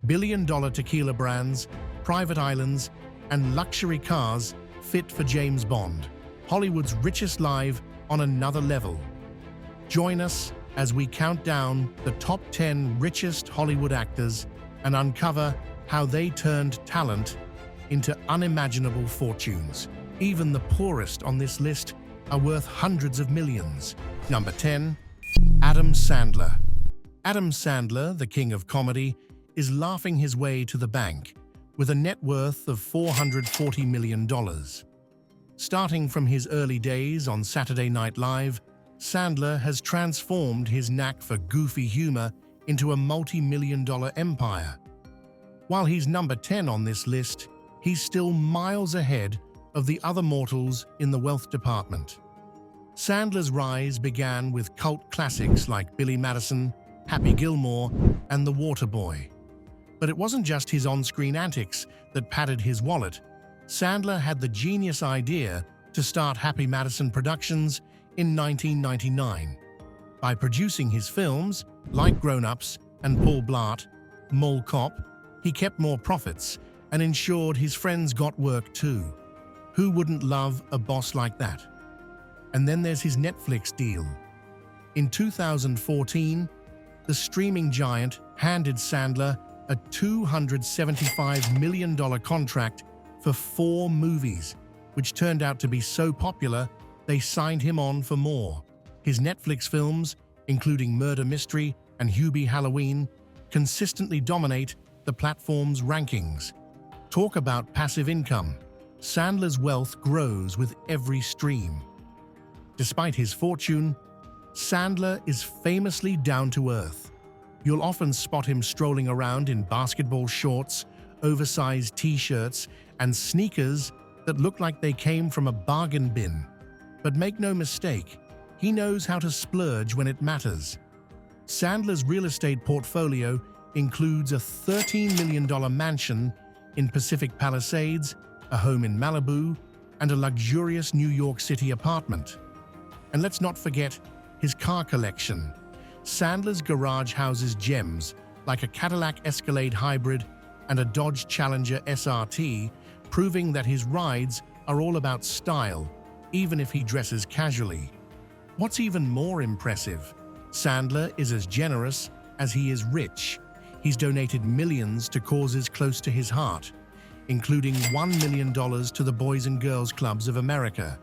billion-dollar tequila brands, private islands, and luxury cars fit for James Bond. Hollywood's richest live on another level. Join us as we count down the top 10 richest Hollywood actors and uncover how they turned talent into unimaginable fortunes. Even the poorest on this list are worth hundreds of millions. Number 10. Adam Sandler. Adam Sandler, the king of comedy, is laughing his way to the bank with a net worth of $440 million. Starting from his early days on Saturday Night Live, Sandler has transformed his knack for goofy humor into a multi-million-dollar empire. While he's number 10 on this list, he's still miles ahead of the other mortals in the wealth department. Sandler's rise began with cult classics like Billy Madison, Happy Gilmore, and The Waterboy. But it wasn't just his on-screen antics that padded his wallet. Sandler had the genius idea to start Happy Madison Productions in 1999. By producing his films, like Grown Ups and Paul Blart, Mall Cop, he kept more profits and ensured his friends got work too. Who wouldn't love a boss like that? And then there's his Netflix deal. In 2014, the streaming giant handed Sandler a $275 million contract for 4 movies, which turned out to be so popular they signed him on for more. His Netflix films, including Murder Mystery and Hubie Halloween, consistently dominate the platform's rankings. Talk about passive income. Sandler's wealth grows with every stream. Despite his fortune, Sandler is famously down to earth. You'll often spot him strolling around in basketball shorts, oversized t-shirts, and sneakers that look like they came from a bargain bin. But make no mistake, he knows how to splurge when it matters. Sandler's real estate portfolio includes a $13 million mansion in Pacific Palisades, a home in Malibu, and a luxurious New York City apartment. And let's not forget his car collection. Sandler's garage houses gems like a Cadillac Escalade Hybrid and a Dodge Challenger SRT, proving that his rides are all about style, even if he dresses casually. What's even more impressive, Sandler is as generous as he is rich. He's donated millions to causes close to his heart, including $1 million to the Boys and Girls Clubs of America.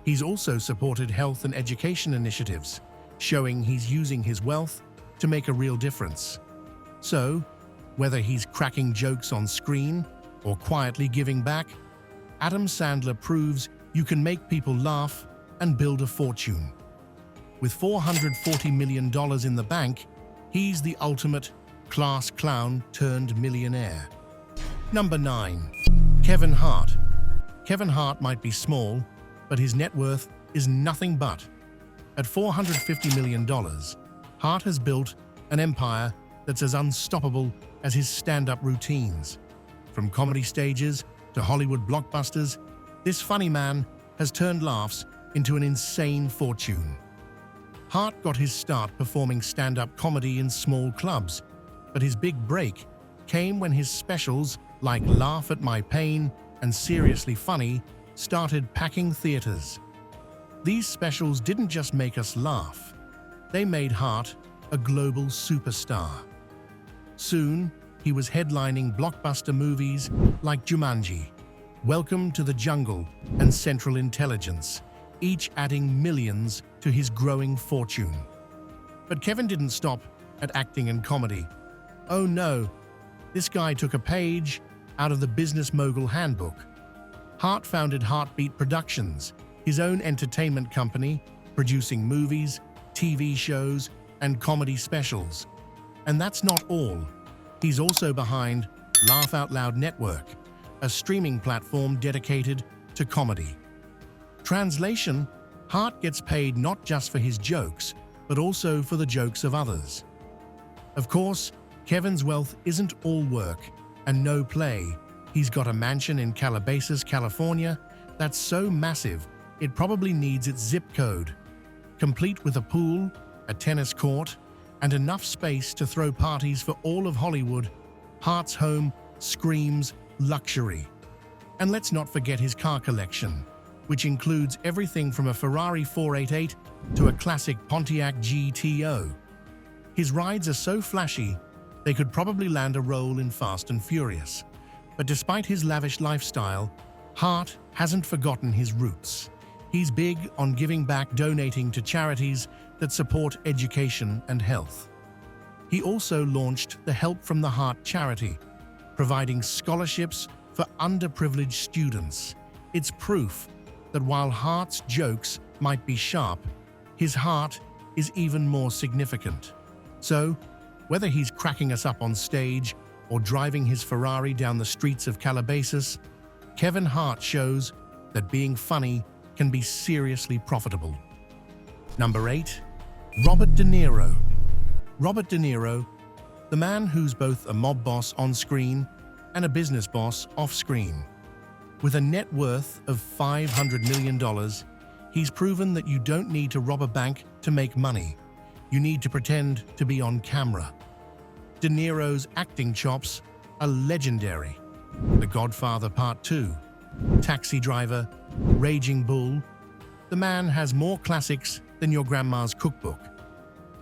He's also supported health and education initiatives, showing he's using his wealth to make a real difference. So, whether he's cracking jokes on screen or quietly giving back, Adam Sandler proves you can make people laugh and build a fortune. With $440 million in the bank, he's the ultimate class clown turned millionaire. Number 9. Kevin Hart. Kevin Hart might be small, but his net worth is nothing but. At $450 million, Hart has built an empire that's as unstoppable as his stand-up routines. From comedy stages to Hollywood blockbusters, this funny man has turned laughs into an insane fortune. Hart got his start performing stand-up comedy in small clubs, but his big break came when his specials like Laugh at My Pain and Seriously Funny started packing theaters. These specials didn't just make us laugh, they made Hart a global superstar. Soon, he was headlining blockbuster movies like Jumanji, Welcome to the Jungle, and Central Intelligence, each adding millions to his growing fortune. But Kevin didn't stop at acting and comedy. Oh no, this guy took a page out of the business mogul handbook. Hart founded Heartbeat Productions, his own entertainment company, producing movies, TV shows, and comedy specials. And that's not all. He's also behind Laugh Out Loud Network, a streaming platform dedicated to comedy. Translation: Hart gets paid not just for his jokes, but also for the jokes of others. Of course, Kevin's wealth isn't all work and no play. He's got a mansion in Calabasas, California, that's so massive it probably needs its zip code, complete with a pool, a tennis court, and enough space to throw parties for all of Hollywood. Hart's home screams luxury. And let's not forget his car collection, which includes everything from a Ferrari 488 to a classic Pontiac GTO. His rides are so flashy, they could probably land a role in Fast and Furious. But despite his lavish lifestyle, Hart hasn't forgotten his roots. He's big on giving back, donating to charities that support education and health. He also launched the Help from the Heart charity, providing scholarships for underprivileged students. It's proof that while Hart's jokes might be sharp, his heart is even more significant. So, whether he's cracking us up on stage or driving his Ferrari down the streets of Calabasas, Kevin Hart shows that being funny can be seriously profitable. Number 8. Robert De Niro. Robert De Niro, the man who's both a mob boss on screen and a business boss off screen. With a net worth of $500 million, he's proven that you don't need to rob a bank to make money. You need to pretend to be on camera. De Niro's acting chops are legendary. The Godfather Part 2, Taxi Driver, Raging Bull. The man has more classics than your grandma's cookbook.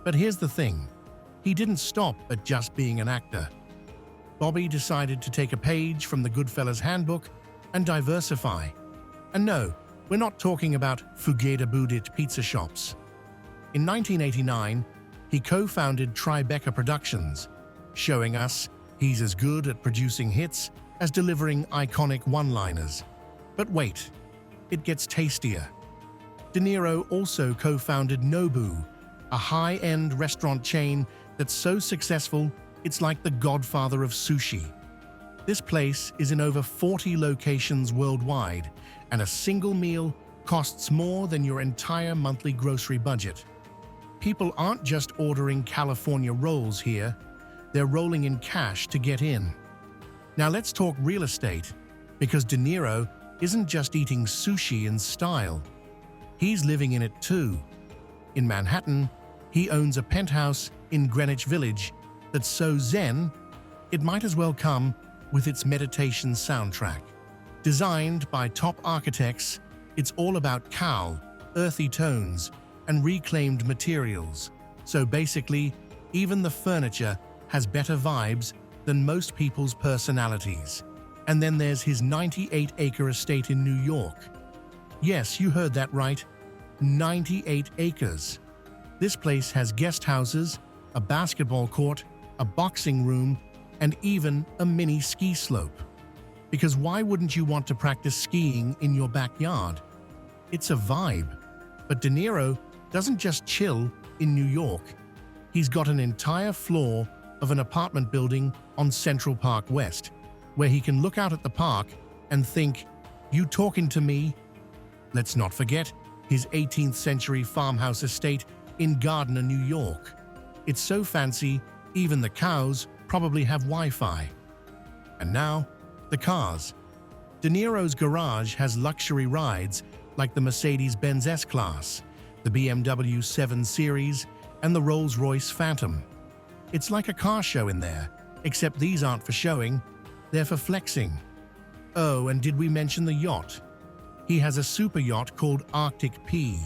But here's the thing, he didn't stop at just being an actor. Bobby decided to take a page from the Goodfellas handbook and diversify. And no, we're not talking about Fugeda Budit pizza shops. In 1989, he co-founded Tribeca Productions, showing us he's as good at producing hits as delivering iconic one-liners. But wait, it gets tastier. De Niro also co-founded Nobu, a high-end restaurant chain that's so successful it's like the godfather of sushi. This place is in over 40 locations worldwide, and a single meal costs more than your entire monthly grocery budget. People aren't just ordering California rolls here, they're rolling in cash to get in. Now let's talk real estate, because De Niro isn't just eating sushi in style. He's living in it too. In Manhattan, he owns a penthouse in Greenwich Village that's so zen, it might as well come with its meditation soundtrack. Designed by top architects, it's all about cowl, earthy tones, and reclaimed materials. So basically, even the furniture has better vibes than most people's personalities. And then there's his 98-acre estate in New York. Yes, you heard that right, 98 acres. This place has guest houses, a basketball court, a boxing room, and even a mini ski slope. Because why wouldn't you want to practice skiing in your backyard? It's a vibe. But De Niro doesn't just chill in New York. He's got an entire floor of an apartment building on Central Park West, where he can look out at the park and think, "You talking to me?" Let's not forget his 18th century farmhouse estate in Gardner, New York. It's so fancy, even the cows probably have Wi-Fi. And now, the cars. De Niro's garage has luxury rides like the Mercedes-Benz S-Class, the BMW 7 Series, and the Rolls-Royce Phantom. It's like a car show in there, except these aren't for showing, they're for flexing. Oh, and did we mention the yacht? He has a super yacht called Arctic P,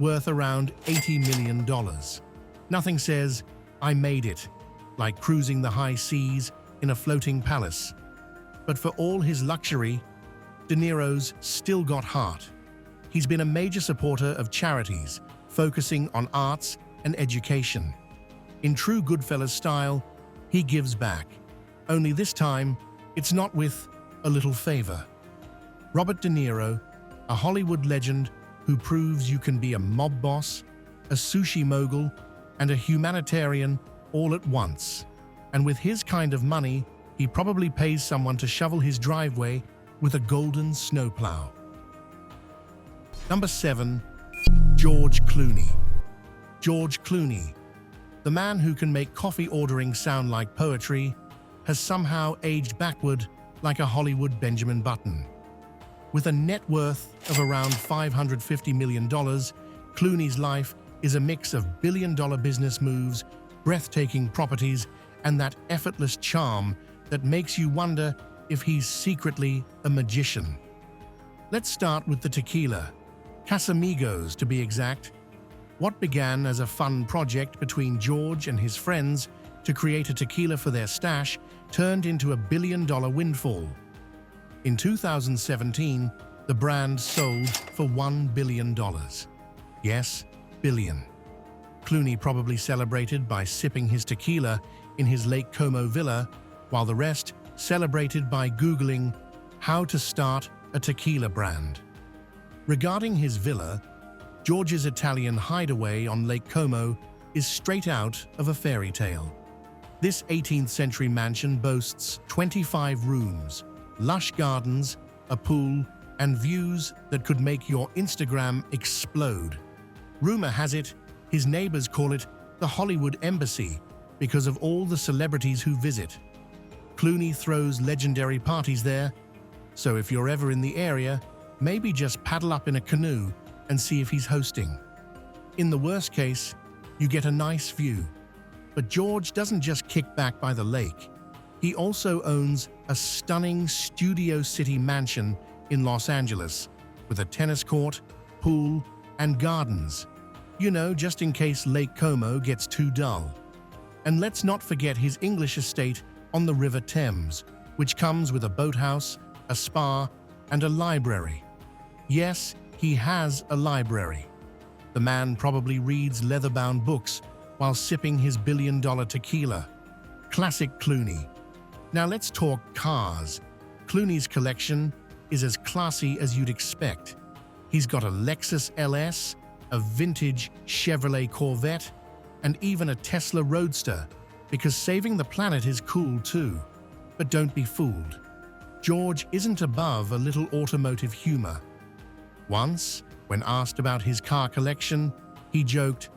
worth around $80 million. Nothing says, "I made it," like cruising the high seas in a floating palace. But for all his luxury, De Niro's still got heart. He's been a major supporter of charities, focusing on arts and education. In true Goodfellas style, he gives back. Only this time, it's not with a little favor. Robert De Niro, a Hollywood legend who proves you can be a mob boss, a sushi mogul, and a humanitarian all at once. And with his kind of money, he probably pays someone to shovel his driveway with a golden snowplow. Number 7. George Clooney. George Clooney, the man who can make coffee ordering sound like poetry, has somehow aged backward like a Hollywood Benjamin Button. With a net worth of around $550 million, Clooney's life is a mix of billion-dollar business moves, breathtaking properties, and that effortless charm that makes you wonder if he's secretly a magician. Let's start with the tequila, Casamigos to be exact. What began as a fun project between George and his friends to create a tequila for their stash turned into a billion-dollar windfall. In 2017, the brand sold for $1 billion. Yes, billion. Clooney probably celebrated by sipping his tequila in his Lake Como villa, while the rest celebrated by Googling how to start a tequila brand. Regarding his villa, George's Italian hideaway on Lake Como is straight out of a fairy tale. This 18th century mansion boasts 25 rooms, lush gardens, a pool, and views that could make your Instagram explode. Rumor has it, his neighbors call it the Hollywood Embassy because of all the celebrities who visit. Clooney throws legendary parties there, so if you're ever in the area, maybe just paddle up in a canoe and see if he's hosting. In the worst case, you get a nice view. But George doesn't just kick back by the lake. He also owns a stunning Studio City mansion in Los Angeles with a tennis court, pool, and gardens. You know, just in case Lake Como gets too dull. And let's not forget his English estate on the River Thames, which comes with a boathouse, a spa, and a library. Yes, he has a library. The man probably reads leather-bound books while sipping his billion-dollar tequila. Classic Clooney. Now let's talk cars. Clooney's collection is as classy as you'd expect. He's got a Lexus LS, a vintage Chevrolet Corvette, and even a Tesla Roadster, because saving the planet is cool too. But don't be fooled. George isn't above a little automotive humor. Once, when asked about his car collection, he joked,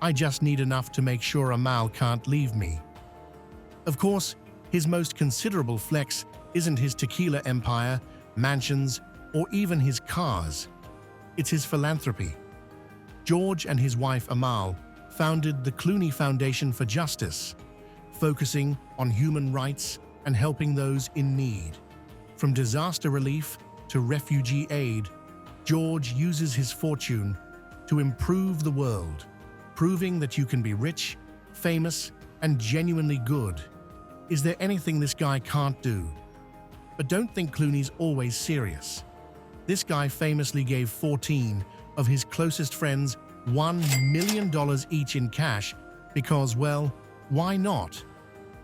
"I just need enough to make sure Amal can't leave me." Of course, his most considerable flex isn't his tequila empire, mansions, or even his cars. It's his philanthropy. George and his wife Amal founded the Clooney Foundation for Justice, focusing on human rights and helping those in need. From disaster relief to refugee aid, George uses his fortune to improve the world, proving that you can be rich, famous, and genuinely good. Is there anything this guy can't do? But don't think Clooney's always serious. This guy famously gave 14 of his closest friends $1 million each in cash because, well, why not?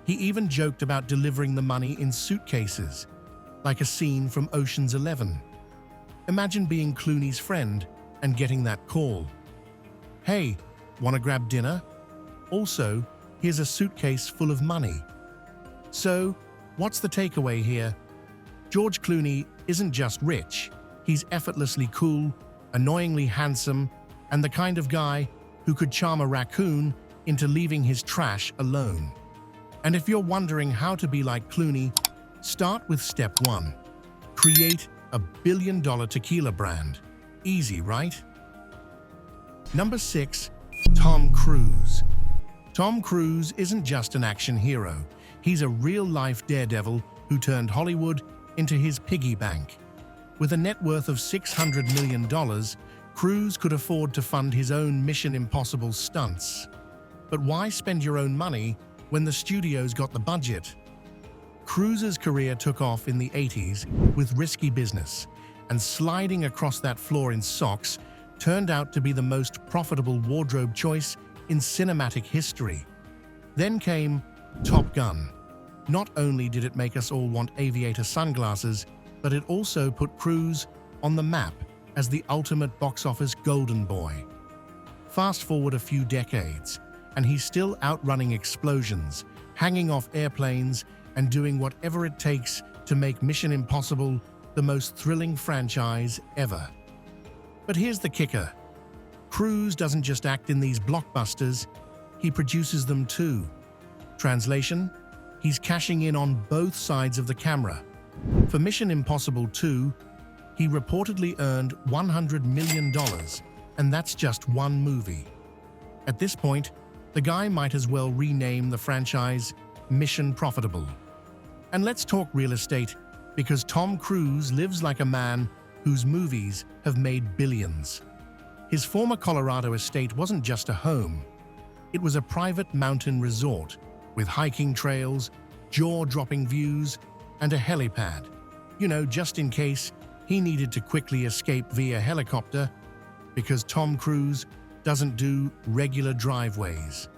He even joked about delivering the money in suitcases, like a scene from Ocean's 11. Imagine being Clooney's friend and getting that call. "Hey, wanna grab dinner? Also, here's a suitcase full of money." So, what's the takeaway here? George Clooney isn't just rich, he's effortlessly cool, annoyingly handsome, and the kind of guy who could charm a raccoon into leaving his trash alone. And if you're wondering how to be like Clooney, start with step 1. Create a billion-dollar tequila brand. Easy, right? Number 6. Tom Cruise. Tom Cruise isn't just an action hero. He's a real-life daredevil who turned Hollywood into his piggy bank. With a net worth of $600 million, Cruz could afford to fund his own Mission Impossible stunts. But why spend your own money when the studios got the budget? Cruz's career took off in the 80s with risky business, and sliding across that floor in socks turned out to be the most profitable wardrobe choice in cinematic history. Then came Top Gun. Not only did it make us all want aviator sunglasses, but it also put Cruz on the map as the ultimate box office golden boy. Fast forward a few decades, and he's still outrunning explosions, hanging off airplanes, and doing whatever it takes to make Mission Impossible the most thrilling franchise ever. But here's the kicker. Cruz doesn't just act in these blockbusters, he produces them too. Translation? He's cashing in on both sides of the camera. For Mission Impossible 2, he reportedly earned $100 million, and that's just one movie. At this point, the guy might as well rename the franchise Mission Profitable. And let's talk real estate, because Tom Cruise lives like a man whose movies have made billions. His former Colorado estate wasn't just a home. It was a private mountain resort with hiking trails, jaw-dropping views, and a helipad. You know, just in case he needed to quickly escape via helicopter, because Tom Cruise doesn't do regular driveways.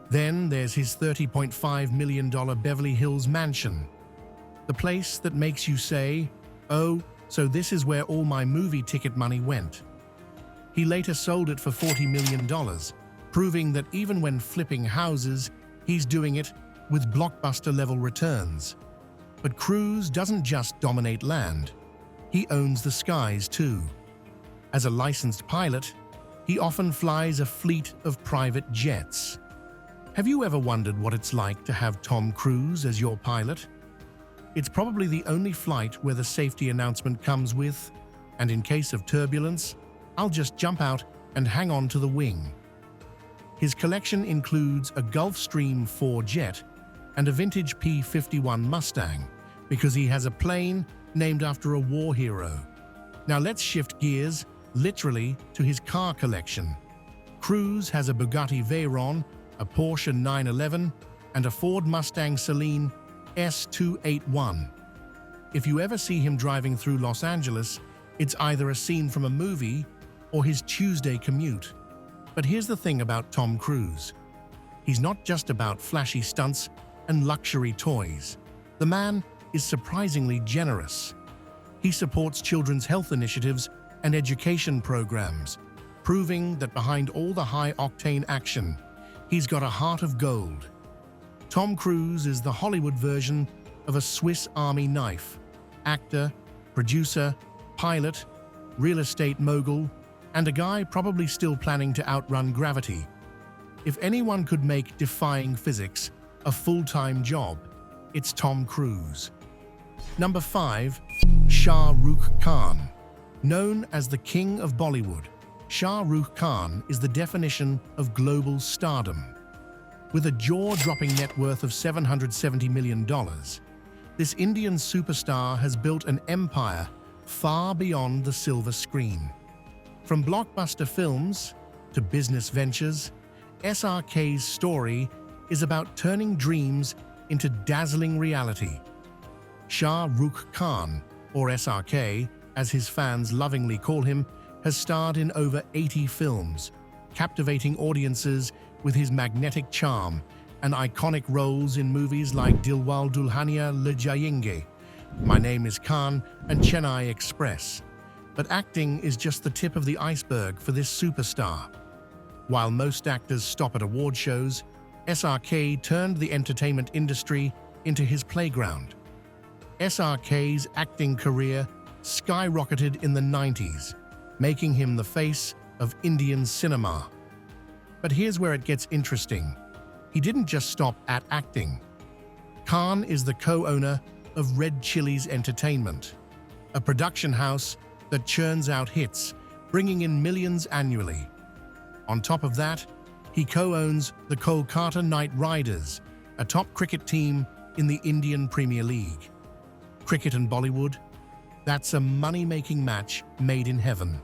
Then there's his $30.5 million Beverly Hills mansion. The place that makes you say, "Oh, so this is where all my movie ticket money went." He later sold it for $40 million, proving that even when flipping houses, he's doing it with blockbuster-level returns. But Cruz doesn't just dominate land. He owns the skies too. As a licensed pilot, he often flies a fleet of private jets. Have you ever wondered what it's like to have Tom Cruise as your pilot? It's probably the only flight where the safety announcement comes with, "And in case of turbulence, I'll just jump out and hang on to the wing." His collection includes a Gulfstream IV jet and a vintage P-51 Mustang, because he has a plane named after a war hero. Now let's shift gears, literally, to his car collection. Cruz has a Bugatti Veyron, a Porsche 911, and a Ford Mustang Saleen S281. If you ever see him driving through Los Angeles, it's either a scene from a movie or his Tuesday commute. But here's the thing about Tom Cruise. He's not just about flashy stunts and luxury toys. The man is surprisingly generous. He supports children's health initiatives and education programs, proving that behind all the high-octane action, he's got a heart of gold. Tom Cruise is the Hollywood version of a Swiss Army knife: actor, producer, pilot, real estate mogul, and a guy probably still planning to outrun gravity. If anyone could make defying physics a full-time job, it's Tom Cruise. Number 5. Shah Rukh Khan. Known as the King of Bollywood, Shah Rukh Khan is the definition of global stardom. With a jaw-dropping net worth of $770 million, this Indian superstar has built an empire far beyond the silver screen. From blockbuster films to business ventures, SRK's story is about turning dreams into dazzling reality. Shah Rukh Khan, or SRK, as his fans lovingly call him, has starred in over 80 films, captivating audiences with his magnetic charm and iconic roles in movies like Dilwale Dulhania Le Jayenge, My Name is Khan, and Chennai Express. But acting is just the tip of the iceberg for this superstar. While most actors stop at award shows, SRK turned the entertainment industry into his playground. SRK's acting career skyrocketed in the 90s, making him the face of Indian cinema. But here's where it gets interesting. He didn't just stop at acting. Khan is the co-owner of Red Chillies Entertainment, a production house that churns out hits, bringing in millions annually. On top of that, he co-owns the Kolkata Knight Riders, a top cricket team in the Indian Premier League. Cricket and Bollywood? That's a money-making match made in heaven.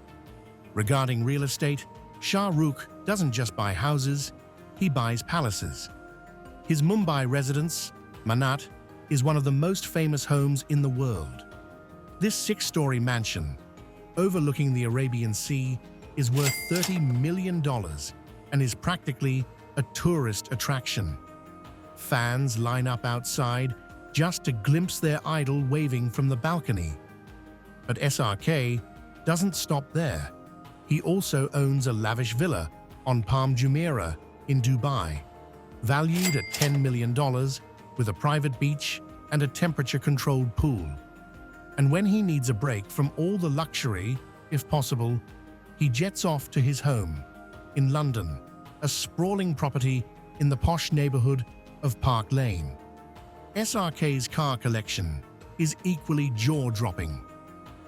Regarding real estate, Shah Rukh doesn't just buy houses, he buys palaces. His Mumbai residence, Manat, is one of the most famous homes in the world. This 6-story mansion, overlooking the Arabian Sea, is worth $30 million and is practically a tourist attraction. Fans line up outside just to glimpse their idol waving from the balcony. But SRK doesn't stop there. He also owns a lavish villa on Palm Jumeirah in Dubai, valued at $10 million, with a private beach and a temperature-controlled pool. And when he needs a break from all the luxury, if possible, he jets off to his home in London, a sprawling property in the posh neighborhood of Park Lane. SRK's car collection is equally jaw-dropping.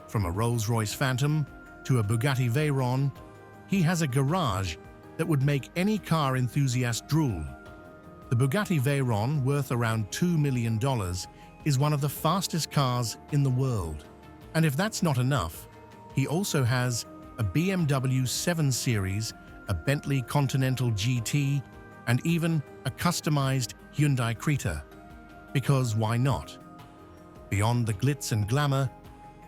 From a Rolls-Royce Phantom to a Bugatti Veyron, he has a garage that would make any car enthusiast drool. The Bugatti Veyron, worth around $2 million, is one of the fastest cars in the world. And if that's not enough, he also has a BMW 7 Series, a Bentley Continental GT, and even a customized Hyundai Creta. Because why not? Beyond the glitz and glamour,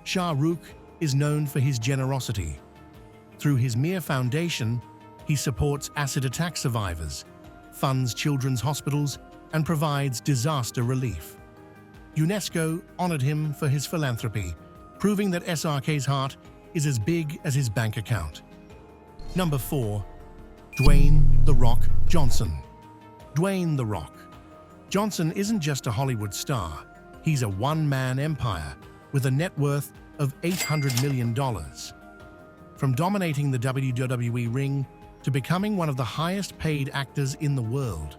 Shah Rukh is known for his generosity. Through his Mir Foundation, he supports acid attack survivors, funds children's hospitals, and provides disaster relief. UNESCO honored him for his philanthropy, proving that SRK's heart is as big as his bank account. Number 4. Dwayne "The Rock" Johnson. Dwayne "The Rock" Johnson isn't just a Hollywood star. He's a one-man empire with a net worth of $800 million. From dominating the WWE ring to becoming one of the highest-paid actors in the world,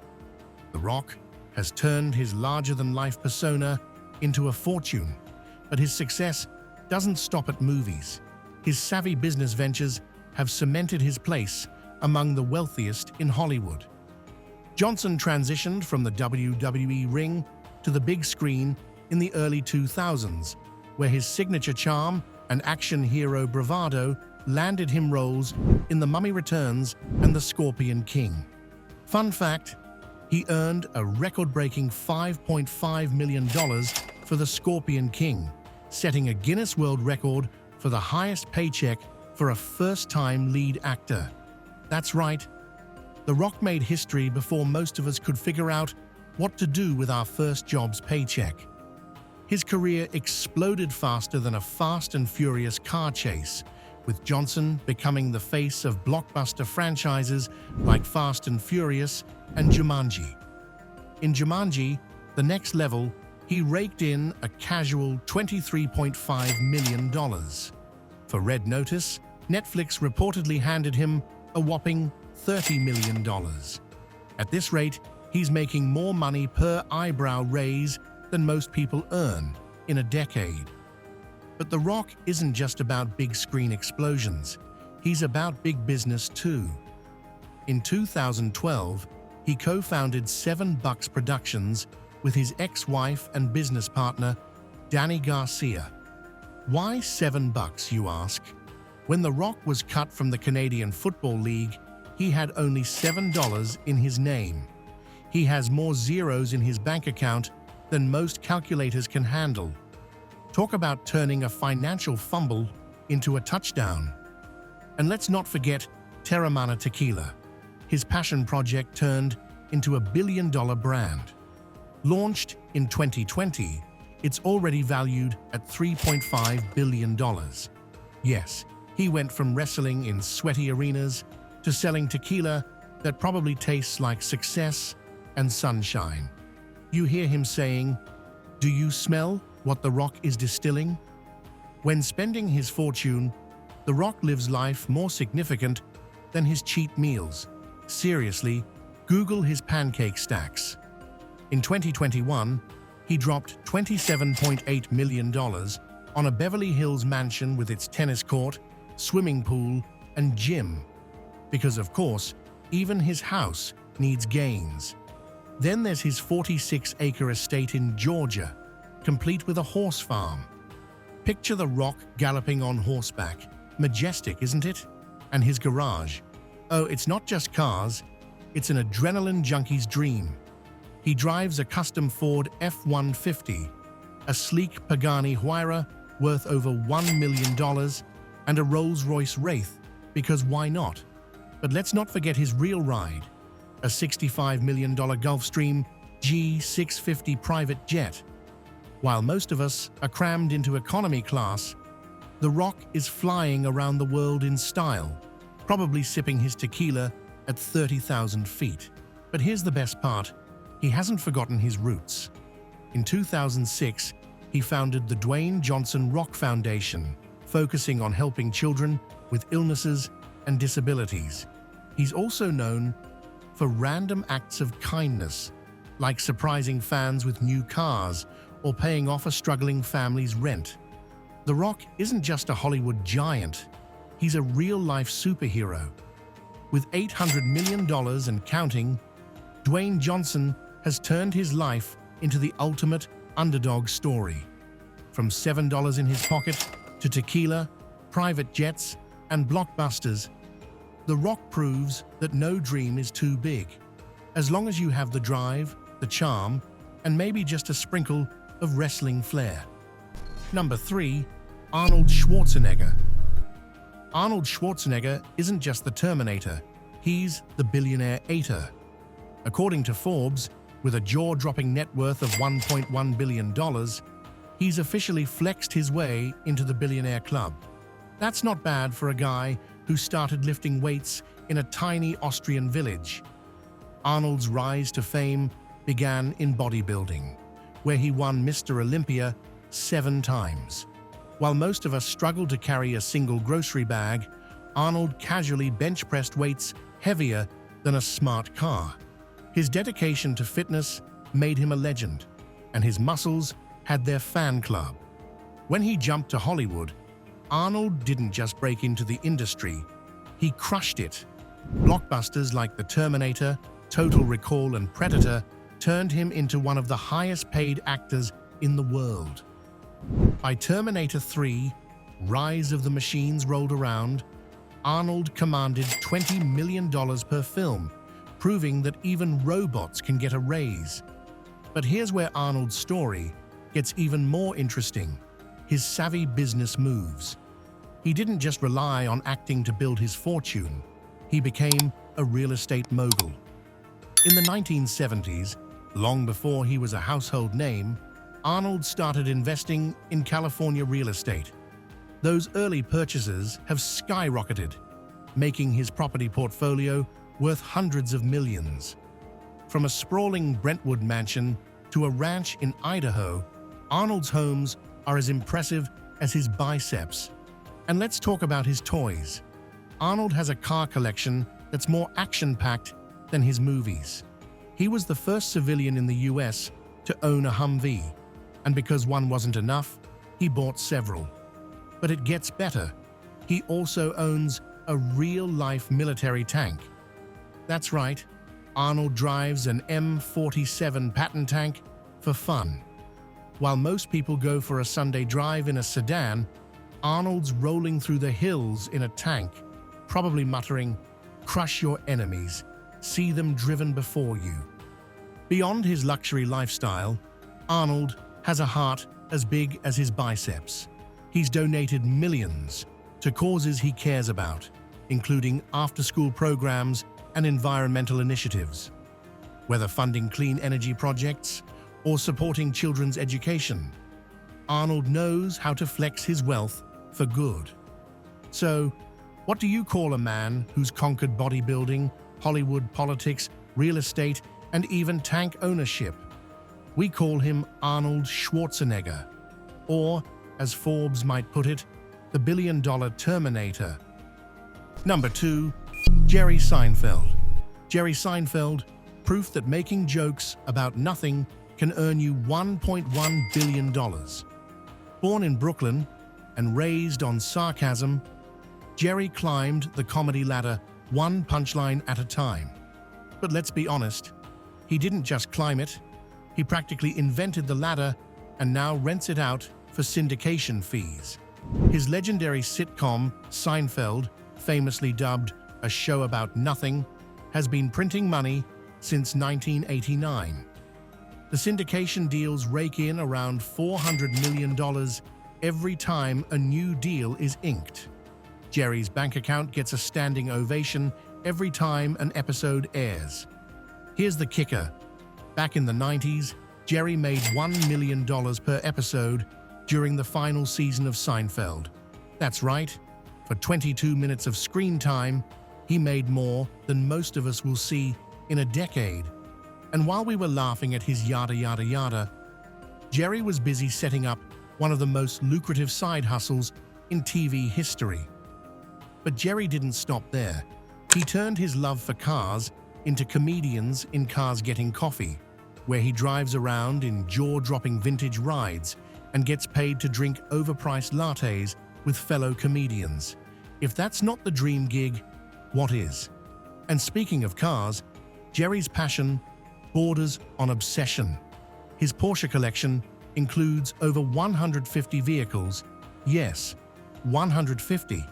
The Rock has turned his larger-than-life persona into a fortune. But his success doesn't stop at movies. His savvy business ventures have cemented his place among the wealthiest in Hollywood. Johnson transitioned from the WWE ring to the big screen in the early 2000s, where his signature charm and action hero bravado landed him roles in The Mummy Returns and The Scorpion King. Fun fact, he earned a record-breaking $5.5 million for The Scorpion King, setting a Guinness World Record for the highest paycheck for a first-time lead actor. That's right, The Rock made history before most of us could figure out what to do with our first job's paycheck. His career exploded faster than a Fast and Furious car chase, with Johnson becoming the face of blockbuster franchises like Fast and Furious and Jumanji. In Jumanji, The Next Level, he raked in a casual $23.5 million. For Red Notice, Netflix reportedly handed him a whopping $30 million. At this rate, he's making more money per eyebrow raise than most people earn in a decade. But The Rock isn't just about big screen explosions. He's about big business too. In 2012, he co-founded 7 Bucks Productions with his ex-wife and business partner, Danny Garcia. Why 7 Bucks, you ask? When The Rock was cut from the Canadian Football League, he had only $7 in his name. He has more zeros in his bank account than most calculators can handle. Talk about turning a financial fumble into a touchdown. And let's not forget Terramana Tequila, his passion project turned into a billion-dollar brand. Launched in 2020, it's already valued at $3.5 billion. Yes, he went from wrestling in sweaty arenas to selling tequila that probably tastes like success and sunshine. You hear him saying, "Do you smell what The Rock is distilling?" When spending his fortune, The Rock lives life more significant than his cheap meals. Seriously, Google his pancake stacks. In 2021, he dropped $27.8 million on a Beverly Hills mansion with its tennis court, swimming pool, and gym. Because, of course, even his house needs gains. Then there's his 46-acre estate in Georgia, complete with a horse farm. Picture The Rock galloping on horseback. Majestic, isn't it? And his garage. Oh, it's not just cars, it's an adrenaline junkie's dream. He drives a custom Ford F-150, a sleek Pagani Huayra worth over $1 million, and a Rolls-Royce Wraith, because why not? But let's not forget his real ride, a $65 million Gulfstream G650 private jet. While most of us are crammed into economy class, The Rock is flying around the world in style, probably sipping his tequila at 30,000 feet. But here's the best part. He hasn't forgotten his roots. In 2006, he founded the Dwayne Johnson Rock Foundation, focusing on helping children with illnesses and disabilities. He's also known for random acts of kindness, like surprising fans with new cars or paying off a struggling family's rent. The Rock isn't just a Hollywood giant, he's a real-life superhero. With $800 million and counting, Dwayne Johnson has turned his life into the ultimate underdog story. From $7 in his pocket to tequila, private jets, and blockbusters, The Rock proves that no dream is too big, as long as you have the drive, the charm, and maybe just a sprinkle of wrestling flair. Number 3. Arnold Schwarzenegger. Arnold Schwarzenegger isn't just the Terminator, he's the billionaire-ator. According to Forbes, with a jaw-dropping net worth of $1.1 billion, he's officially flexed his way into the billionaire club. That's not bad for a guy who started lifting weights in a tiny Austrian village. Arnold's rise to fame began in bodybuilding, where he won Mr. Olympia 7 times. While most of us struggle to carry a single grocery bag, Arnold casually bench-pressed weights heavier than a smart car. His dedication to fitness made him a legend, and his muscles had their fan club. When he jumped to Hollywood, Arnold didn't just break into the industry, he crushed it. Blockbusters like The Terminator, Total Recall, and Predator turned him into one of the highest-paid actors in the world. By Terminator 3, Rise of the Machines rolled around, Arnold commanded $20 million per film, proving that even robots can get a raise. But here's where Arnold's story gets even more interesting: his savvy business moves. He didn't just rely on acting to build his fortune, he became a real estate mogul. In the 1970s, long before he was a household name, Arnold started investing in California real estate. Those early purchases have skyrocketed, making his property portfolio worth hundreds of millions. From a sprawling Brentwood mansion to a ranch in Idaho, Arnold's homes are as impressive as his biceps. And let's talk about his toys. Arnold has a car collection that's more action-packed than his movies. He was the first civilian in the US to own a Humvee, and because one wasn't enough, he bought several. But it gets better. He also owns a real-life military tank. That's right, Arnold drives an M47 Patton tank for fun. While most people go for a Sunday drive in a sedan, Arnold's rolling through the hills in a tank, probably muttering, "Crush your enemies, see them driven before you." Beyond his luxury lifestyle, Arnold has a heart as big as his biceps. He's donated millions to causes he cares about, including after-school programs and environmental initiatives. Whether funding clean energy projects or supporting children's education, Arnold knows how to flex his wealth for good. So, what do you call a man who's conquered bodybuilding, Hollywood politics, real estate, and even tank ownership? We call him Arnold Schwarzenegger, or, as Forbes might put it, the billion-dollar Terminator. Number 2. Jerry Seinfeld. Jerry Seinfeld, proof that making jokes about nothing can earn you $1.1 billion. Born in Brooklyn and raised on sarcasm, Jerry climbed the comedy ladder one punchline at a time. But let's be honest, he didn't just climb it, he practically invented the ladder and now rents it out for syndication fees. His legendary sitcom, Seinfeld, famously dubbed a show about nothing, has been printing money since 1989. The syndication deals rake in around $400 million every time a new deal is inked. Jerry's bank account gets a standing ovation every time an episode airs. Here's the kicker. Back in the 90s, Jerry made $1 million per episode during the final season of Seinfeld. That's right, for 22 minutes of screen time, he made more than most of us will see in a decade. And while we were laughing at his yada yada yada, Jerry was busy setting up one of the most lucrative side hustles in TV history. But Jerry didn't stop there. He turned his love for cars into Comedians in Cars Getting Coffee, where he drives around in jaw-dropping vintage rides and gets paid to drink overpriced lattes with fellow comedians. If that's not the dream gig, what is? And speaking of cars, Jerry's passion borders on obsession. His Porsche collection includes over 150 vehicles. Yes, 150.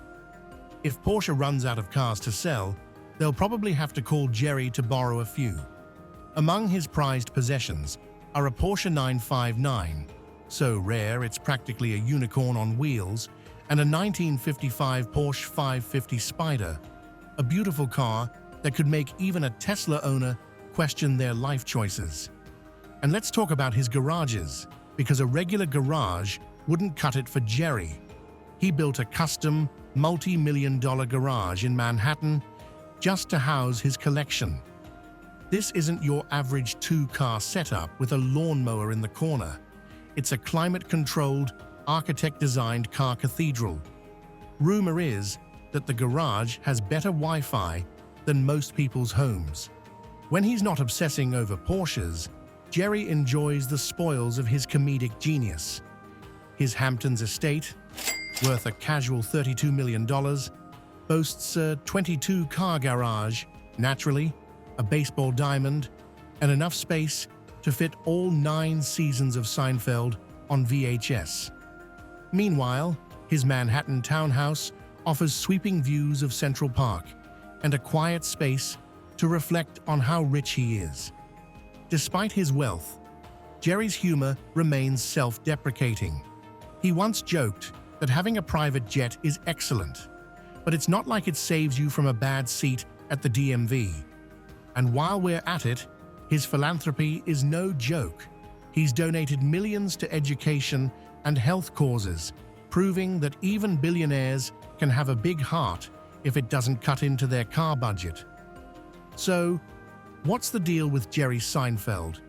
If Porsche runs out of cars to sell, they'll probably have to call Jerry to borrow a few. Among his prized possessions are a Porsche 959, so rare it's practically a unicorn on wheels, and a 1955 Porsche 550 Spider, a beautiful car that could make even a Tesla owner question their life choices. And let's talk about his garages, because a regular garage wouldn't cut it for Jerry. He built a custom, multi-million-dollar garage in Manhattan just to house his collection. This isn't your average two-car setup with a lawnmower in the corner. It's a climate-controlled, architect-designed car cathedral. Rumor is that the garage has better Wi-Fi than most people's homes. When he's not obsessing over Porsches, Jerry enjoys the spoils of his comedic genius. His Hamptons estate, worth a casual $32 million, boasts a 22-car garage, naturally, a baseball diamond, and enough space to fit all 9 seasons of Seinfeld on VHS. Meanwhile, his Manhattan townhouse offers sweeping views of Central Park and a quiet space to reflect on how rich he is. Despite his wealth, Jerry's humor remains self-deprecating. He once joked that having a private jet is excellent, but it's not like it saves you from a bad seat at the DMV. And while we're at it, his philanthropy is no joke. He's donated millions to education and health causes, proving that even billionaires can have a big heart if it doesn't cut into their car budget. So, what's the deal with Jerry Seinfeld?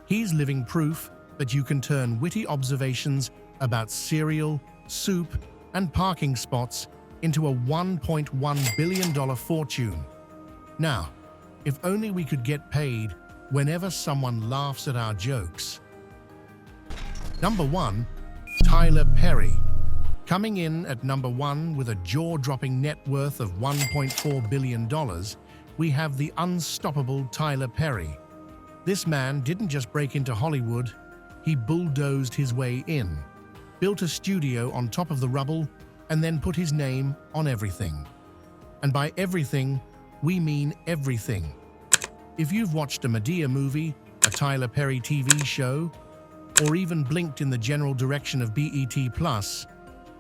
He's living proof that you can turn witty observations about cereal, soup, and parking spots into a $1.1 billion fortune. Now, if only we could get paid whenever someone laughs at our jokes. Number 1. Tyler Perry. Coming in at number 1 with a jaw-dropping net worth of $1.4 billion, we have the unstoppable Tyler Perry. This man didn't just break into Hollywood, he bulldozed his way in, built a studio on top of the rubble, and then put his name on everything. And by everything, we mean everything. If you've watched a Madea movie, a Tyler Perry TV show, or even blinked in the general direction of BET+,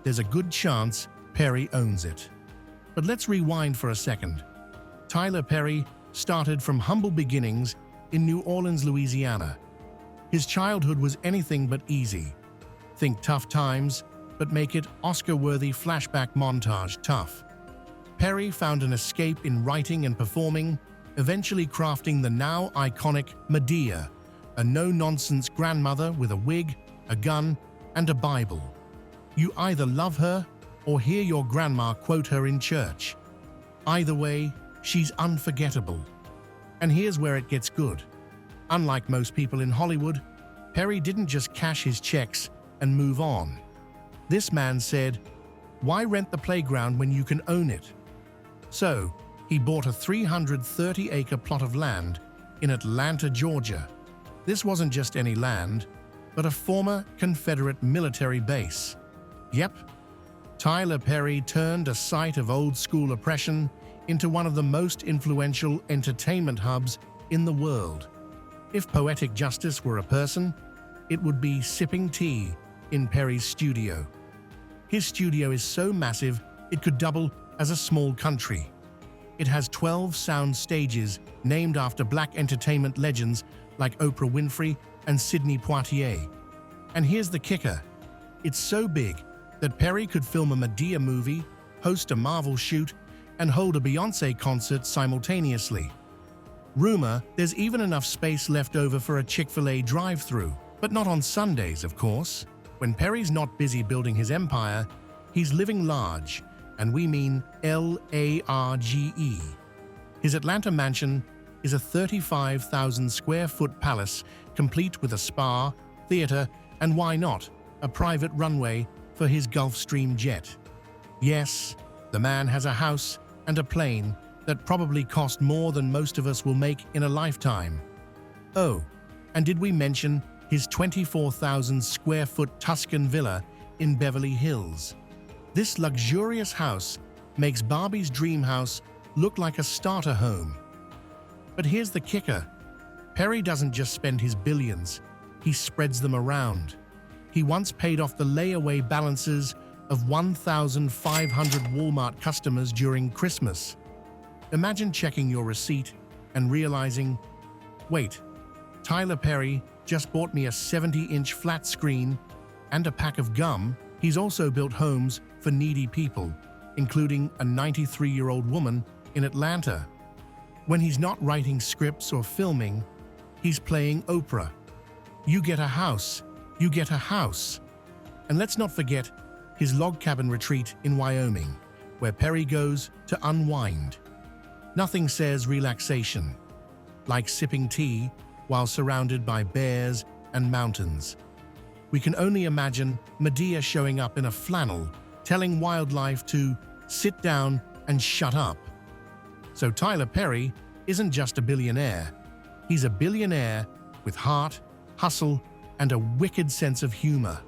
there's a good chance Perry owns it. But let's rewind for a second. Tyler Perry started from humble beginnings in New Orleans, Louisiana. His childhood was anything but easy. Think tough times, but make it Oscar-worthy flashback montage tough. Perry found an escape in writing and performing, eventually crafting the now iconic Madea, a no-nonsense grandmother with a wig, a gun, and a Bible. You either love her or hear your grandma quote her in church. Either way, she's unforgettable. And here's where it gets good. Unlike most people in Hollywood, Perry didn't just cash his checks and move on. This man said, "Why rent the playground when you can own it?" So, he bought a 330-acre plot of land in Atlanta, Georgia. This wasn't just any land, but a former Confederate military base. Yep, Tyler Perry turned a site of old-school oppression into one of the most influential entertainment hubs in the world. If poetic justice were a person, it would be sipping tea in Perry's studio. His studio is so massive, it could double as a small country. It has 12 sound stages named after black entertainment legends like Oprah Winfrey and Sidney Poitier. And here's the kicker. It's so big that Perry could film a Madea movie, host a Marvel shoot, and hold a Beyoncé concert simultaneously. Rumor, there's even enough space left over for a Chick-fil-A drive-thru, but not on Sundays, of course. When Perry's not busy building his empire, he's living large, and we mean L-A-R-G-E. His Atlanta mansion is a 35,000-square-foot palace complete with a spa, theater, and why not, a private runway for his Gulfstream jet. Yes, the man has a house and a plane that probably cost more than most of us will make in a lifetime. Oh, and did we mention his 24,000 square foot Tuscan villa in Beverly Hills. This luxurious house makes Barbie's dream house look like a starter home. But here's the kicker. Perry doesn't just spend his billions, he spreads them around. He once paid off the layaway balances of 1,500 Walmart customers during Christmas. Imagine checking your receipt and realizing, wait, Tyler Perry just bought me a 70-inch flat screen and a pack of gum. He's also built homes for needy people, including a 93-year-old woman in Atlanta. When he's not writing scripts or filming, he's playing Oprah. You get a house, you get a house. And let's not forget his log cabin retreat in Wyoming, where Perry goes to unwind. Nothing says relaxation like sipping tea while surrounded by bears and mountains. We can only imagine Madea showing up in a flannel, telling wildlife to sit down and shut up. So Tyler Perry isn't just a billionaire. He's a billionaire with heart, hustle, and a wicked sense of humor.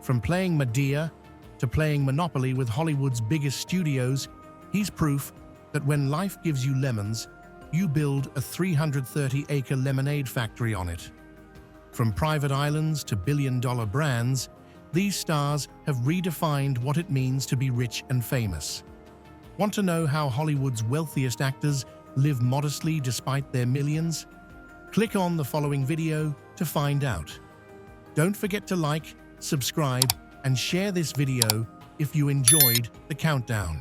From playing Madea to playing Monopoly with Hollywood's biggest studios, he's proof that when life gives you lemons, you build a 330-acre lemonade factory on it. From private islands to billion-dollar brands, these stars have redefined what it means to be rich and famous. Want to know how Hollywood's wealthiest actors live modestly despite their millions? Click on the following video to find out. Don't forget to like, subscribe, and share this video if you enjoyed the countdown.